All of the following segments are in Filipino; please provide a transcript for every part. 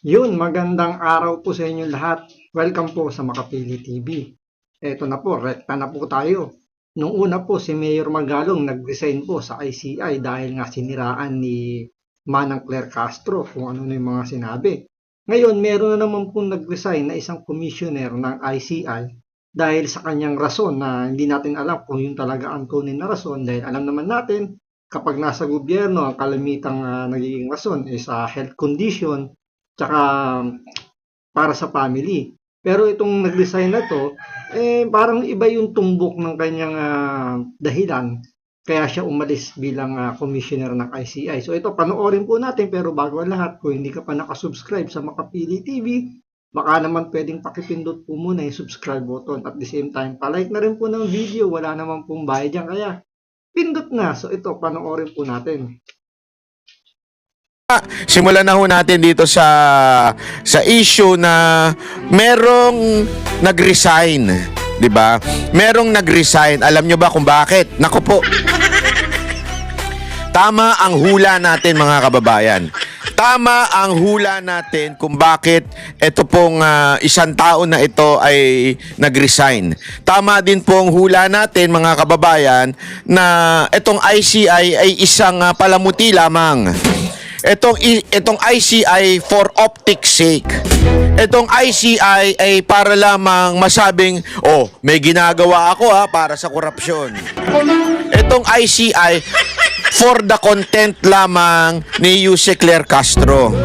Yun, magandang araw po sa inyo lahat. Welcome po sa Makapili TV. Eto na po, rekta na po tayo. Nung una po, si Mayor Magalong nag-resign po sa ICI dahil nga siniraan ni Manang Claire Castro kung ano na yung mga sinabi. Ngayon, meron na naman po nag-resign na isang commissioner ng ICI dahil sa kanyang rason na hindi natin alam kung yun talaga ang tunay na rason dahil alam naman natin kapag nasa gobyerno, ang kalamitang nagiging rason is health condition tsaka para sa family. Pero itong nag-resign na to, parang iba yung tumbok ng kanyang dahilan. Kaya siya umalis bilang commissioner ng ICI. So ito, panoorin po natin. Pero bago ang lahat, kung hindi ka pa nakasubscribe sa Makapili TV, baka naman pwedeng pakipindot po muna yung subscribe button. At the same time, palike na rin po ng video. Wala naman pong bayad dyan. Kaya pindot na. So ito, panoorin po natin. Simulan na ho natin dito sa issue na merong nag-resign, 'di ba? Merong nag-resign. Alam nyo ba kung bakit? Naku po. Tama ang hula natin, mga kababayan. Tama ang hula natin kung bakit ito pong isang tao na ito ay nag-resign. Tama din pong hula natin, mga kababayan, na itong ICI ay isang palamuti lamang. Itong ICI for optics sake. Itong ICI ay para lamang masabing, oh, may ginagawa ako para sa korupsyon. Itong ICI for the content lamang ni Yuse Claire Castro.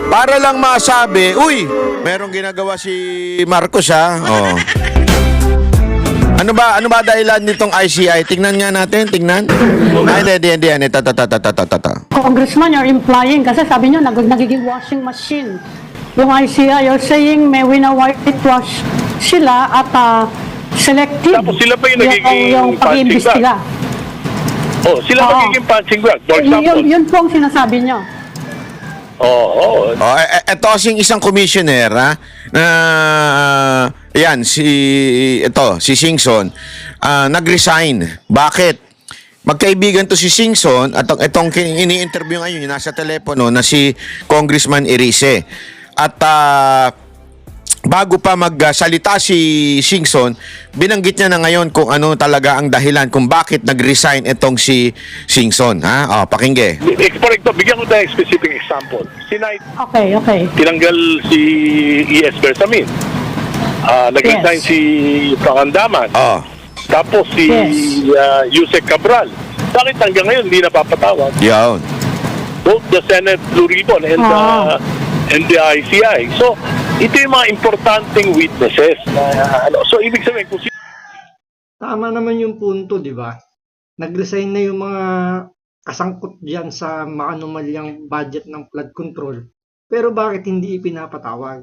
Para lang masabi, uy, merong ginagawa si Marcos Oh. Ano ba dahilan nitong ICI? Tingnan nga natin, tingnan. Ay, hindi. Ito. Congressman, you're implying, kasi sabi nyo, nagiging washing machine. Yung ICI, you're saying may wina-whitewash sila at selective. Tapos sila pa yung nagiging yung pag-iimbestiga. Oh, sila magiging punching bag. For example. Yun po ang sinasabi nyo. Ito kasing isang commissioner, yan, si Singson, nag-resign. Bakit? Magkaibigan to si Singson at itong ini-interview ngayon, yung nasa telepono na si Congressman Erice. At bago pa magsalita si Singson, binanggit niya na ngayon kung ano talaga ang dahilan kung bakit nag-resign itong si Singson. Pakingge. For bigyan ko tayo specific example. Okay. Tinanggal si E.S. Bersamin. Nag-resign si Pangandaman. Tapos si Yusek Cabral. Bakit hanggang ngayon hindi napapatawag? Yun. Both the Senate Blue Ribbon and the ICI. So, ito yung mga importanteng witnesses. So, ibig sabihin, kung Tama naman yung punto, di ba? Nag-resign na yung mga kasangkot diyan sa maanumalyang budget ng flood control. Pero bakit hindi ipinapatawag?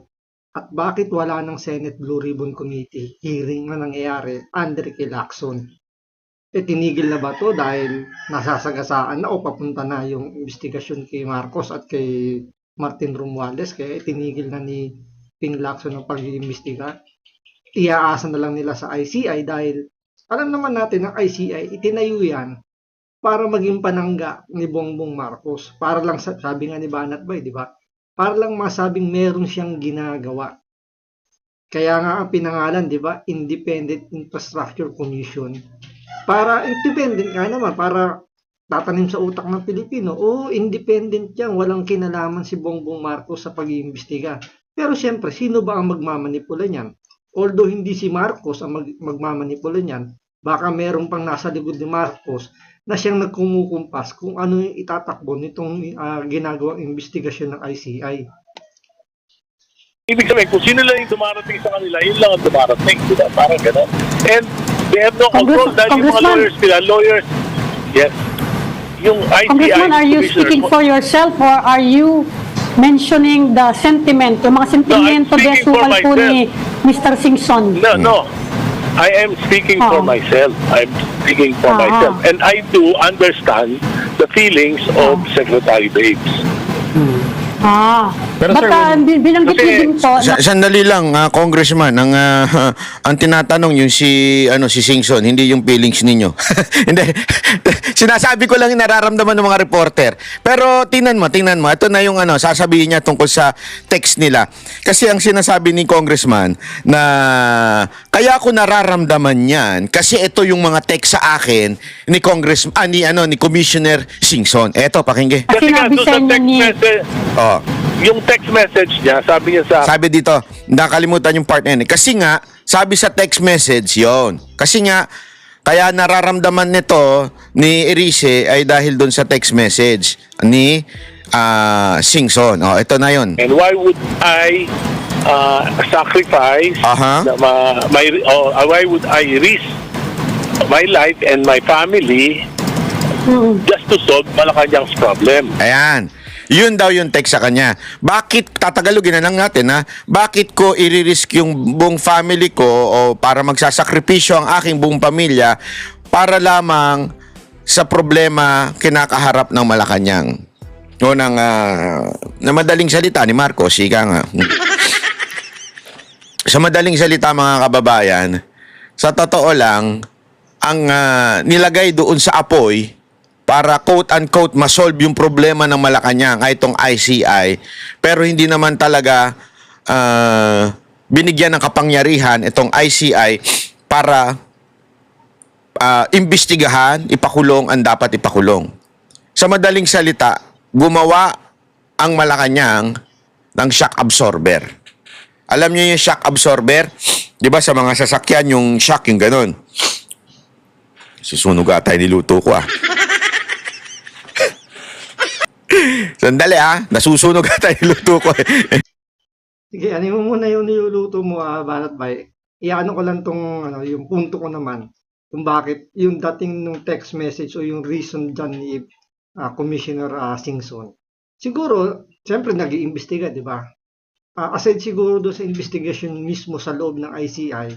At bakit wala ng Senate Blue Ribbon Committee hearing na nangyayari under kay Lacson? Tinigil na ba to dahil nasasagasaan na o papunta na yung investigasyon kay Marcos at kay Martin Romualdez? Kaya tinigil na ni Ping Lacson ang pag-iimbestiga? Iaasa na lang nila sa ICI dahil alam naman natin ang ICI itinayo yan para maging panangga ni Bongbong Marcos. Para lang, sabi nga ni Banat Bay, di ba? Para lang masabing meron siyang ginagawa. Kaya nga ang pinangalan, di ba? Independent Infrastructure Commission. Para independent nga naman, para tatanim sa utak ng Pilipino. Independent yan. Walang kinalaman si Bongbong Marcos sa pag-iimbestiga. Pero siyempre, sino ba ang magmamanipula niyan? Although hindi si Marcos ang magmamanipula niyan, baka meron pang nasa likod ni Marcos na siyang nagkumukumpas kung ano yung itatakbo nitong ginagawang investigasyon ng ICI. ibig sabihin, kung sino lang yung dumarating sa kanila, yun lang ang dumarating. Diba? Parang gano'n. And they have no control dahil yung mga lawyers, yes. Yung ICI, Congressman, are you speaking for yourself or are you mentioning the sentiment, yung mga sentimento de sukal po ni Mr. Singson? No. I am speaking for myself. I'm speaking for myself. And I do understand the feelings of Secretary Babes. Pero, But sir, binanggit niyo kasi- din po na Sandali lang, Congressman, ang tinatanong yung si Singson, hindi yung feelings ninyo. Hindi. Sinasabi ko lang yung nararamdaman ng mga reporter. Pero tingnan mo. Ito na yung sasabihin niya tungkol sa text nila. Kasi ang sinasabi ni Congressman na kaya ko nararamdaman yan kasi ito yung mga text sa akin ni ni Commissioner Singson. Eto, pakinggan. Kasi nga, sinabi doon sa sa inyo text ni- message, Oh. yung text message niya, sabi niya sa Sabi dito, nakalimutan yung part na yun. Kasi nga, sabi sa text message yon. Kasi nga, kaya nararamdaman nito ni Erice ay dahil doon sa text message ni Singson. Oh, ito na yon. and why would I sacrifice Aha. why would I risk my life and my family just to solve Malacanang's problem? Ayan. Yun daw yung text sa kanya. Bakit, tatagalogin na lang natin bakit ko iririsk yung buong family ko o para magsasakripisyo ang aking buong pamilya para lamang sa problema kinakaharap ng Malacanang? O na madaling salita ni Marcos, ika nga. Sa madaling salita mga kababayan, sa totoo lang, ang nilagay doon sa apoy para quote-unquote masolve yung problema ng Malacanang ay itong ICI, pero hindi naman talaga binigyan ng kapangyarihan itong ICI para imbestigahan, ipakulong ang dapat ipakulong. Sa madaling salita, gumawa ang Malacanang ng shock absorber. Alam niyo yung shock absorber? Di ba sa mga sasakyan yung shock, yung ganun. Susunog ata yung niluto ko Sandali nasusunog ata yung niluto ko Sige, ano mo muna yung niluluto mo, Banat Bay. Iano ko lang yung punto ko naman. Kung bakit yung dating nung text message o yung reason dyan ni Commissioner Singson. Siguro, siyempre nag-iimbestiga, di ba? Aside siguro doon sa investigation mismo sa loob ng ICI,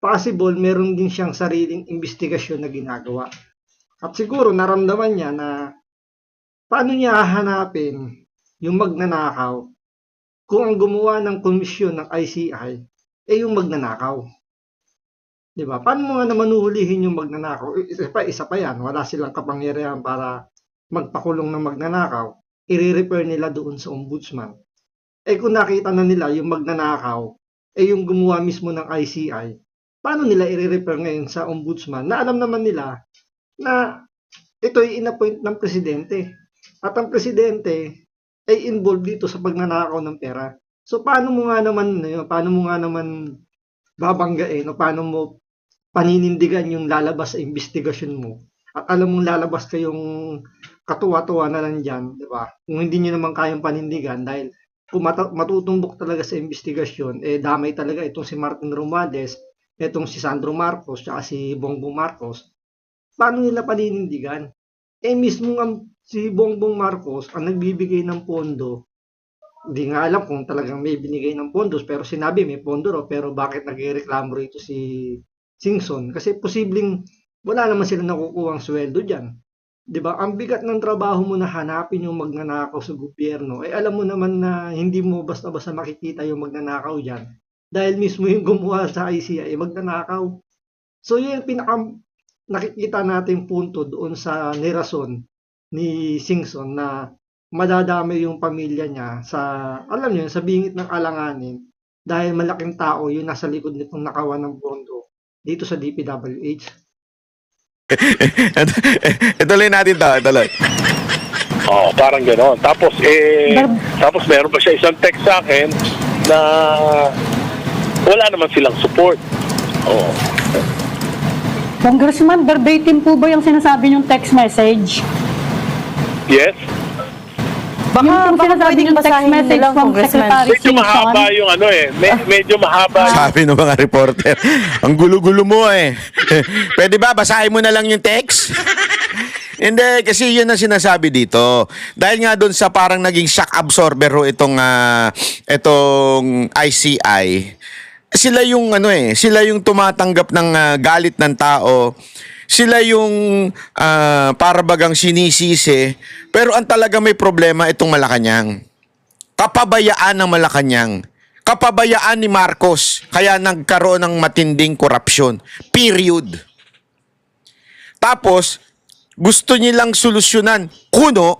possible meron din siyang sariling investigasyon na ginagawa. At siguro naramdaman niya na paano niya hahanapin yung magnanakaw kung ang gumawa ng komisyon ng ICI ay yung magnanakaw. Diba? Paano mo nga naman uhulihin yung magnanakaw? Isa pa yan. Wala silang kapangyarihan para magpakulong ng magnanakaw. I-refer nila doon sa ombudsman. Kung nakita na nila yung magnanakaw, yung gumawa mismo ng ICI, paano nila i-refer ngayon sa ombudsman na alam naman nila na ito ay inappoint ng presidente. At ang presidente ay involved dito sa pagnanakaw ng pera. So paano mo nga naman babanggain o paano mo paninindigan yung lalabas sa investigasyon mo? At alam mong lalabas kayong katuwa-tuwa na lang dyan, di ba? Kung hindi nyo naman kayang panindigan dahil kung matutumbok talaga sa investigasyon, damay talaga itong si Martin Romualdez, itong si Sandro Marcos, tsaka si Bongbong Marcos. Paano nila paninindigan? Mismo si Bongbong Marcos ang nagbibigay ng pondo. Hindi nga alam kung talagang may binigay ng pondos, pero sinabi may pondo raw, pero bakit nagreklamo rito si Singson? Kasi posibleng wala naman sila nakukuhang sweldo dyan. 'Di ba? Ang bigat ng trabaho mo na hanapin yung magnanakaw sa gobyerno. Alam mo naman na hindi mo basta-basta makikita yung magnanakaw diyan dahil mismo yung gumawa sa ICI magnanakaw. So yun yung pinaka nakikita natin punto doon sa nirason ni Singson na madadami yung pamilya niya sa alam niyo sa bingit ng alanganin dahil malaking tao yung nasa likod nitong nakawan ng pondo dito sa DPWH. Ituloy natin to, ituloy. Parang gano'n. Tapos meron pa siya isang text sa akin na wala naman silang support. Congressman, verbatim po ba yung sinasabi niyong text message? Yes? Yung sinasabi pwedeng niyong text basahin message nilang, from Congressman. Secretary Medyo mahaba Singson? yung medyo mahaba yung Sabi ng mga reporter, ang gulo-gulo mo Pwede ba, basahin mo na lang yung text? Hindi, kasi yun ang sinasabi dito. Dahil nga doon sa parang naging shock absorber itong ICI, sila yung sila yung tumatanggap ng galit ng tao. Sila yung para bagang sinisisi. Pero ang talaga may problema itong Malacanang. kapabayaan ng Malacanang. Kapabayaan ni Marcos. Kaya nagkaroon ng matinding korupsyon. Period. Tapos, gusto nilang solusyonan kuno,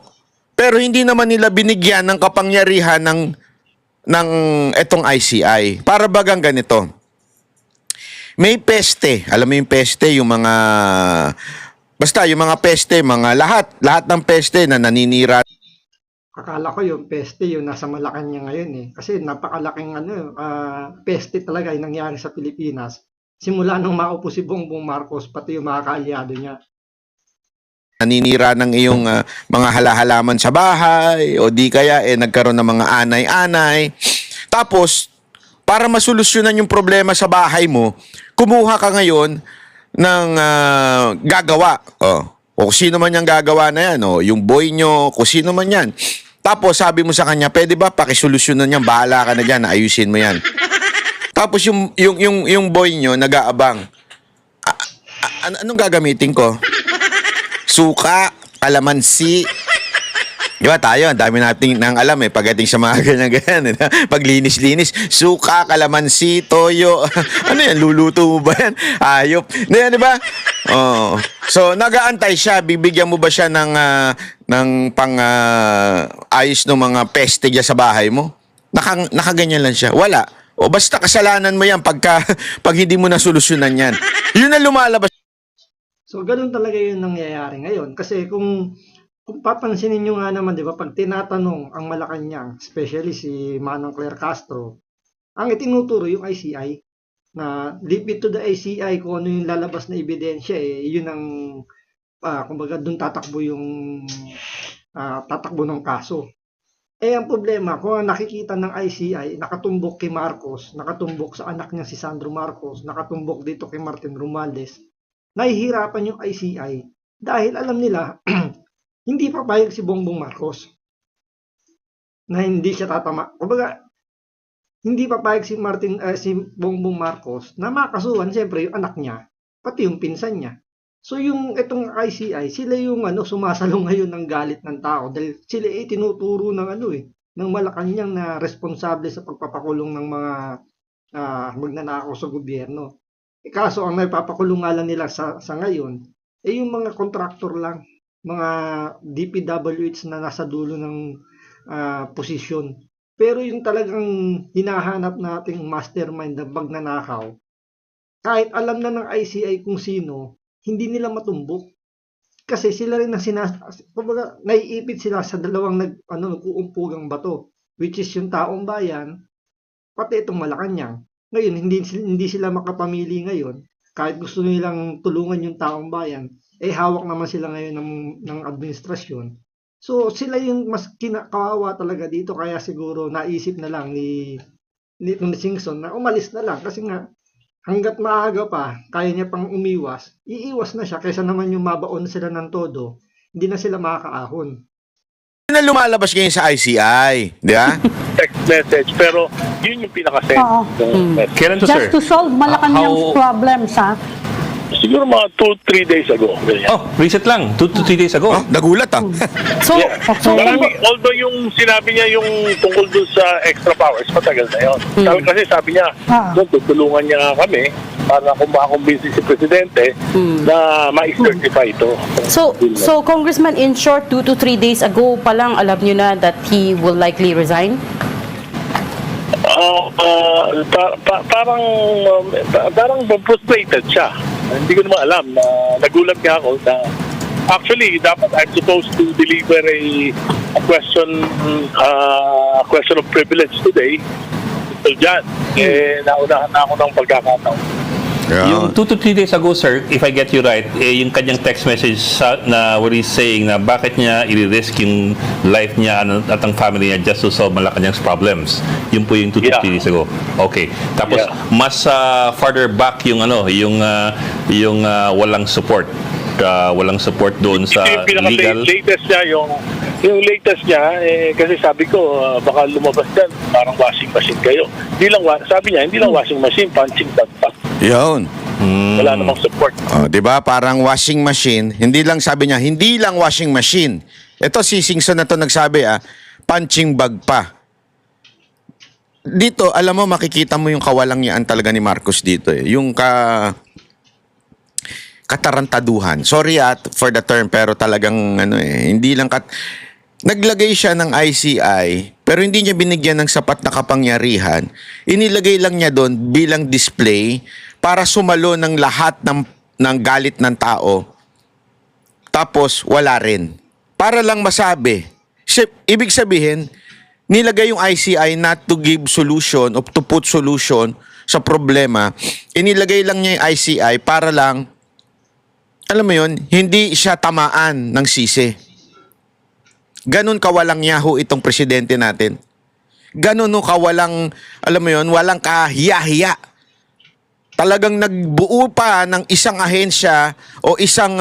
pero hindi naman nila binigyan ng kapangyarihan ng etong ICI. Para bagang ganito. May peste. Alam mo yung peste, yung mga... Basta, yung mga peste, mga lahat ng peste na naninira. Akala ko yung peste yung nasa Malacanang ngayon eh. Kasi napakalaking peste talaga yung nangyari sa Pilipinas. Simula nung maupo si Bongbong Marcos, pati yung mga kaalyado niya. Naninira ng iyong mga halahalaman sa bahay o di kaya nagkaroon ng mga anay-anay. Tapos, para masolusyonan yung problema sa bahay mo, kumuha ka ngayon ng gagawa. O sino man yung gagawa na yan, yung boy nyo, kung sino man yan. Tapos sabi mo sa kanya, pwede ba pakisolusyonan yan, bahala ka na dyan, ayusin mo yan. Tapos yung boy nyo nag-aabang. Anong gagamitin ko? Suka, kalamansi. Di ba tayo, ang dami nating nang alam pagdating sa mga ganyan-ganyan. Paglinis-linis, suka, kalamansi, toyo. Ano yan, luluto mo ba yan? Ayop. Di ba? Oh. So, nag-aantay siya, bibigyan mo ba siya ng ayos ng mga peste dyan sa bahay mo? Nakaganyan lang siya. Wala. O basta kasalanan mo yan pag hindi mo nasolusyonan yan. Yun na lumalabas. So, ganun talaga yung nangyayari ngayon. Kasi kung papansinin nyo nga naman, di ba, pag tinatanong ang Malacanang, especially si Manong Claire Castro, ang itinuturo yung ICI, na leave it to the ICI kung ano yung lalabas na ebidensya, yun ang, kumbaga, dun tatakbo ng kaso. Ang problema, kung ang nakikita ng ICI, nakatumbok kay Marcos, nakatumbok sa anak niya si Sandro Marcos, nakatumbok dito kay Martin Romualdez, nahihirapan yung ICI dahil alam nila hindi papayag si Bongbong Marcos na hindi siya tatama. Kumbaga, hindi papayag si Bongbong Marcos na makasuhan siyempre yung anak niya, pati yung pinsan niya. So itong ICI, sila yung sumasalong ngayon ng galit ng tao dahil sila tinuturo ng ng Malacanang na responsable sa pagpapakulong ng mga magnanakaw sa gobyerno. Kaso ang naipapakulong nga lang nila sa ngayon yung mga kontraktor lang, mga DPWH na nasa dulo ng posisyon. Pero yung talagang hinahanap nating mastermind na magnanakaw, kahit alam na ng ICI kung sino, hindi nila matumbok. Kasi sila rin ang kumbaga, naiipit sila sa dalawang nag-uumpugang bato, which is yung taong bayan, pati itong Malacanang. Ngayon, hindi sila makapamili ngayon. Kahit gusto nilang tulungan yung taong bayan, hawak naman sila ngayon ng administrasyon. So, sila yung mas kinakawawa talaga dito. Kaya siguro naisip na lang ni Singson na umalis na lang. Kasi nga, hanggat maaga pa, kaya niya pang umiwas, iiwas na siya. Kaysa naman yung mabaon sila ng todo, hindi na sila makakaahon. Na lumalabas ngayon sa ICI, di ba? Text message, pero yun yung pinaka-send. Kailan to, sir? Just to solve Malacanang's problems, ha? Siguro mga 2-3 days ago. Ganyan. Oh, recent lang. 2 to 3 days ago. Nagulat So, Marami, although yung sinabi niya yung tungkol doon sa extra powers, matagal na yun. Kasi sabi niya, doon tutulungan niya kami para kumakumbinsi si Presidente na ma-certify ito. So Congressman, in short, 2 to 3 days ago pa lang, alam niyo na that he will likely resign? Parang frustrated siya. Hindi ko naman alam. Nagulat nga ako na actually dapat I'm supposed to deliver a question of privilege today. So dyan, naunahan na ako ng pagkakataon. Yung 2 to 3 days ago, sir, if I get you right, yung kanyang text message na where he's saying na bakit niya i-risk yung life niya at ang family niya just to solve Malacanang's problems. Yun po yung 2 to 3 days ago. Okay. Tapos mas farther back yung yung walang support. Walang support doon sa legal. Latest niya yung latest niya kasi sabi ko baka lumabas yan parang washing machine kayo. Sabi niya hindi lang washing machine, punching bag pa. Yun. Wala namang support. Di ba? Parang washing machine. Hindi lang sabi niya, hindi lang washing machine. Ito si Singson na to nagsabi, punching bag pa. dito, alam mo, makikita mo yung kawalangyaan talaga ni Marcos dito eh. Yung katarantaduhan. Sorry for the term, pero talagang ano eh, hindi lang naglagay siya ng ICI, pero hindi niya binigyan ng sapat na kapangyarihan. Inilagay lang niya doon bilang display para sumalo ng lahat ng galit ng tao. Tapos wala rin. Para lang masabi. Ibig sabihin, nilagay yung ICI not to give solution or to put solution sa problema. Inilagay lang niya yung ICI para lang, alam mo yun, hindi siya tamaan ng sisi. Ganon kawalang yaho itong presidente natin. Ganon no kawalang, alam mo yun, walang kahiya-hiya. Talagang nagbuo pa ng isang ahensya o isang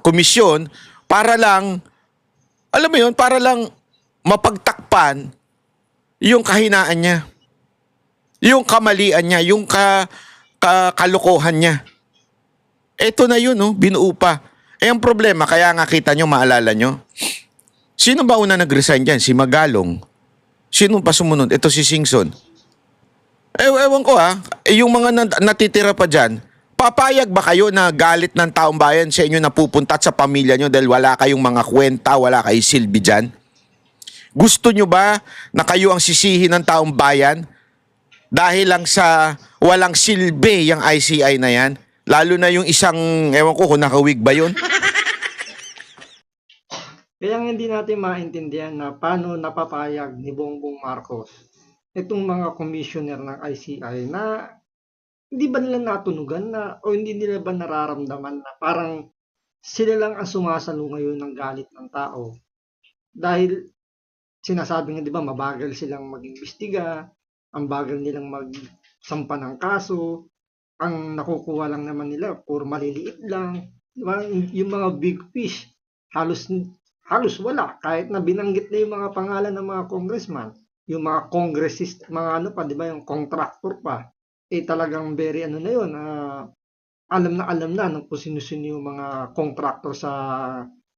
komisyon para lang, alam mo yun, para lang mapagtakpan yung kahinaan niya. Yung kamalian niya, yung kalokohan niya. Eto na yun, no? Binuo pa. Eh, ang problema, kaya nga kita nyo, maalala nyo, sino ba una nag-resign dyan? Si Magalong. Sino pa sumunod? Ito si Singson. Ewan ko yung mga natitira pa dyan, papayag ba kayo na galit ng taong bayan sa inyo na pupunta at sa pamilya nyo dahil wala kayong mga kwenta, wala kayong silbi dyan? Gusto nyo ba na kayo ang sisihin ng taong bayan dahil lang sa walang silbi yung ICI na yan? Lalo na yung isang, ewan ko kung nakawig ba yun? Kaya hindi natin maintindihan na paano napapayag ni Bongbong Marcos itong mga commissioner ng ICI na hindi ba nila natunugan na o hindi nila ba nararamdaman na parang sila lang ang sumasalo ngayon ng galit ng tao. Dahil sinasabi nga 'di ba mabagal silang mag-imbestiga, ang bagal nilang magsampa ng kaso, ang nakukuha lang naman nila puro maliliit lang, 'di ba? Yung mga big fish halos wala kahit na binanggit na yung mga pangalan ng mga congressman, yung mga congressist, mga ano pa, 'di ba, yung contractor pa. Talagang very ano na yun, alam na ng kung sino-sino yung mga contractor sa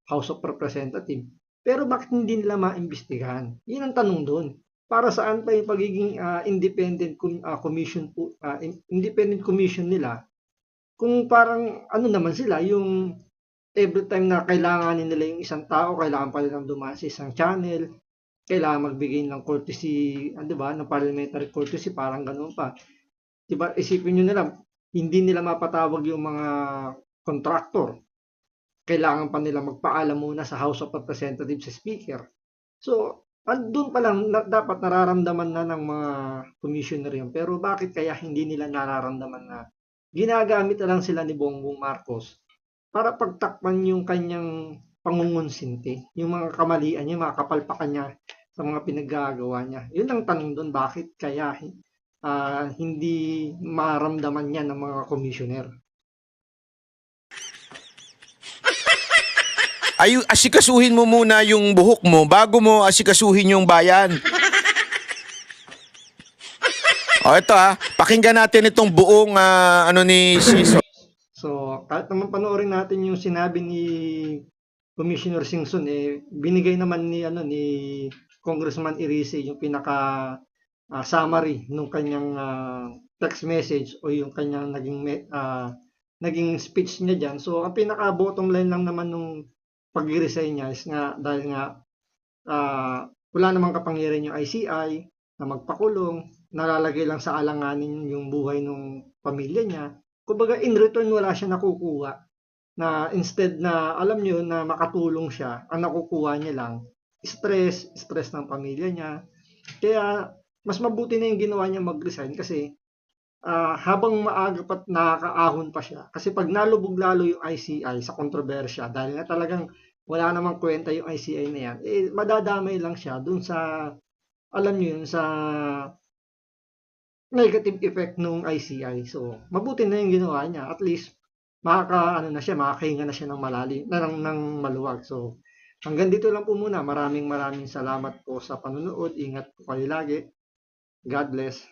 House of Representatives. Pero bakit hindi nila maimbestigahan? Yun ang tanong doon. Para saan pa yung pagiging independent commission nila kung parang ano naman sila, yung every time na kailanganin nila yung isang tao, kailangan pa nilang dumaan sa isang channel, kailangan magbigay ng courtesy, di ba, ng parliamentary courtesy, parang ganoon pa. Diba, isipin nyo na lang, hindi nila mapatawag yung mga contractor. Kailangan pa nila magpaalam muna sa House of Representatives sa Speaker. So, doon pa lang dapat nararamdaman na ng mga commissioner yun. Pero bakit kaya hindi nila nararamdaman na ginagamit na lang sila ni Bongbong Marcos para pagtakpan yung kanyang pangungonsinti, yung mga kamalian niya, mga kapalpakan niya sa mga pinaggagawa niya. Yun ang tanong doon, bakit kaya hindi maramdaman niya ng mga commissioner. Asikasuhin mo muna yung buhok mo bago mo asikasuhin yung bayan. O ito pakinggan natin itong buong ano ni Siso. So, kahit naman panoorin natin yung sinabi ni Commissioner Singson, binigay naman ni Congressman Irice yung pinaka summary nung kanyang text message o yung kanyang naging speech niya diyan. So, ang pinaka bottom line lang naman nung pag-resign niya is nga dahil nga wala namang kapangyarihan yung ICI na magpakulong, nalalagay lang sa alanganin yung buhay ng pamilya niya. Kumbaga in return wala siya nakukuha, na instead na alam niyo na makatulong siya, ang nakukuha niya lang stress ng pamilya niya. Kaya mas mabuti na yung ginawa niya mag-resign kasi habang maaga pa't nakakaahon pa siya. Kasi pag nalubog lalo yung ICI sa kontrobersya, dahil nga talagang wala namang kwenta yung ICI na yan, madadamay lang siya dun sa, alam niyo yun, sa negative effect nung ICI. So, mabuti na yung ginawa niya. At least, makakahinga na siya ng malalim, ng maluwag. So, hanggang dito lang po muna. Maraming salamat po sa panonood. Ingat po kayo lagi. God bless.